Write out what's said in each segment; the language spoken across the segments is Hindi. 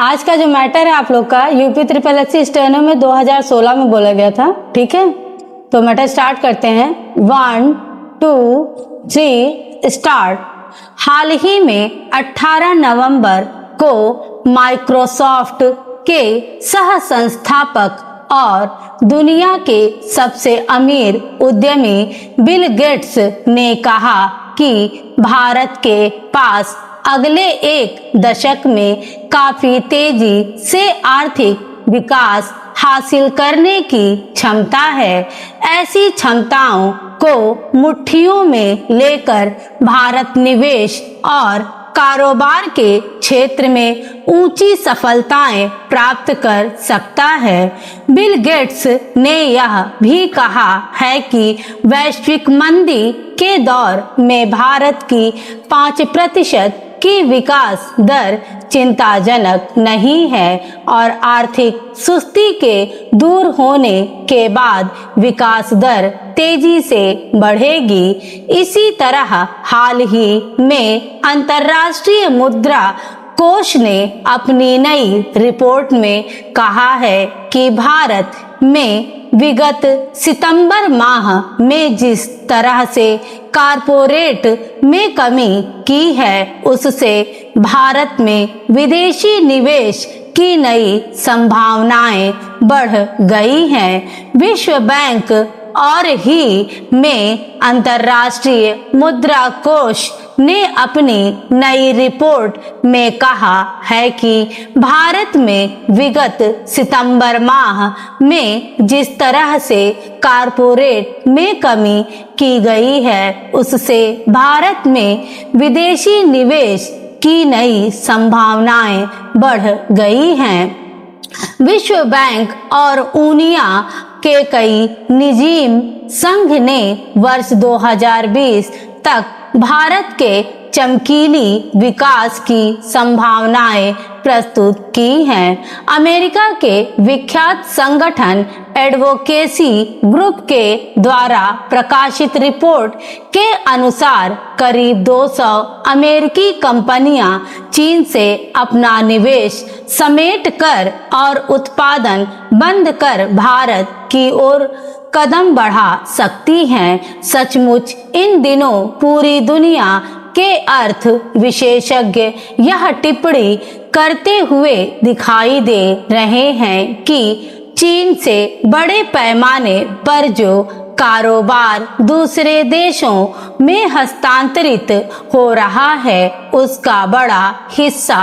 आज का जो मैटर है आप लोग का यूपी ट्रिपल एससी स्टेनो में 2016 में बोला गया था। ठीक है, तो मैटर स्टार्ट करते हैं। 1 2 3 स्टार्ट। हाल ही में 18 नवंबर को माइक्रोसॉफ्ट के सह संस्थापक और दुनिया के सबसे अमीर उद्यमी बिल गेट्स ने कहा कि भारत के पास अगले एक दशक में काफी तेजी से आर्थिक विकास हासिल करने की क्षमता है। ऐसी क्षमताओं को मुट्ठियों में लेकर भारत निवेश और कारोबार के क्षेत्र में ऊंची सफलताएं प्राप्त कर सकता है। बिल गेट्स ने यह भी कहा है कि वैश्विक मंदी के दौर में भारत की 5% की विकास दर चिंताजनक नहीं है और आर्थिक सुस्ती के दूर होने के बाद विकास दर तेजी से बढ़ेगी। इसी तरह हाल ही में अंतर्राष्ट्रीय मुद्रा कोष ने अपनी नई रिपोर्ट में कहा है कि भारत में विगत सितंबर माह में जिस तरह से कारपोरेट में कमी की है, उससे भारत में विदेशी निवेश की नई संभावनाएं बढ़ गई हैं। विश्व बैंक और ही में अंतर्राष्ट्रीय मुद्रा कोष ने अपनी नई रिपोर्ट में कहा है कि भारत में विगत सितंबर माह में जिस तरह से कारपोरेट में कमी की गई है, उससे भारत में विदेशी निवेश की नई संभावनाएं बढ़ गई हैं। विश्व बैंक और ऊनिया के कई निजीम संघ ने वर्ष 2020 तक भारत के चमकीली विकास की संभावनाएं प्रस्तुत की हैं। अमेरिका के विख्यात संगठन एडवोकेसी ग्रुप के द्वारा प्रकाशित रिपोर्ट के अनुसार करीब 200 अमेरिकी कंपनियां चीन से अपना निवेश समेट कर और उत्पादन बंद कर भारत की ओर कदम बढ़ा सकती हैं। सचमुच इन दिनों पूरी दुनिया के अर्थ विशेषज्ञ यह टिप्पणी करते हुए दिखाई दे रहे हैं कि चीन से बड़े पैमाने पर जो कारोबार दूसरे देशों में हस्तांतरित हो रहा है, उसका बड़ा हिस्सा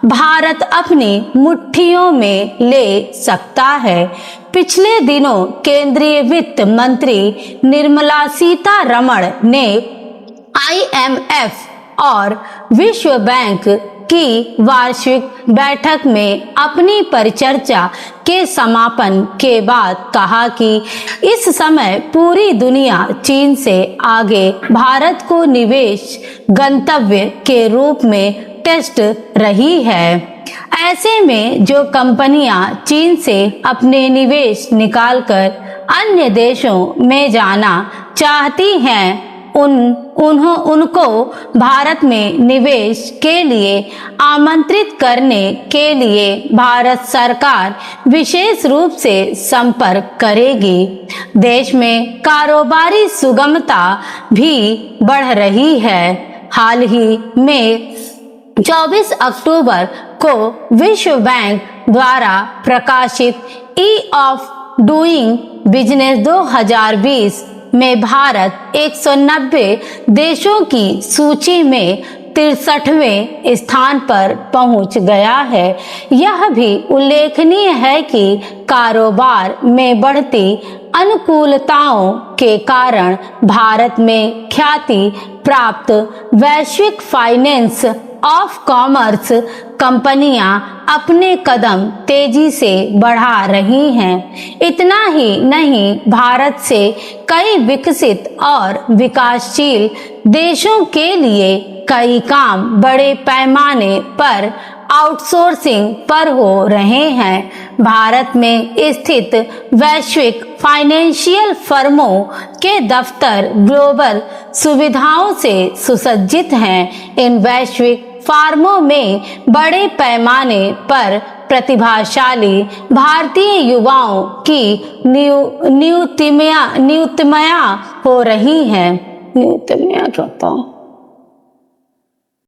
भारत अपनी मुट्ठियों में ले सकता है। पिछले दिनों केंद्रीय वित्त मंत्री निर्मला सीतारमण ने IMF और विश्व बैंक की वार्षिक बैठक में अपनी परिचर्चा के समापन के बाद कहा कि इस समय पूरी दुनिया चीन से आगे भारत को निवेश गंतव्य के रूप में टेस्ट रही है। ऐसे में जो कंपनियां चीन से अपने निवेश निकालकर अन्य देशों में जाना चाहती हैं, उनको भारत में निवेश के लिए आमंत्रित करने के लिए भारत सरकार विशेष रूप से संपर्क करेगी। देश में कारोबारी सुगमता भी बढ़ रही है। हाल ही में 24 अक्टूबर को विश्व बैंक द्वारा प्रकाशित ईज ऑफ डूइंग बिजनेस 2020 में भारत 190 देशों की सूची में 63वें स्थान पर पहुंच गया है। यह भी उल्लेखनीय है कि कारोबार में बढ़ती अनुकूलताओं के कारण भारत में ख्याति प्राप्त वैश्विक फाइनेंस ऑफ कॉमर्स कंपनियां अपने कदम तेजी से बढ़ा रही हैं। इतना ही नहीं, भारत से कई विकसित और विकासशील देशों के लिए कई काम बड़े पैमाने पर आउटसोर्सिंग पर हो रहे हैं। भारत में स्थित वैश्विक फाइनेंशियल फर्मों के दफ्तर ग्लोबल सुविधाओं से सुसज्जित हैं। इन वैश्विक फार्मों में बड़े पैमाने पर प्रतिभाशाली भारतीय युवाओं की नियुक्तियां हो रही हैं। नियुक्तियां क्या होता है?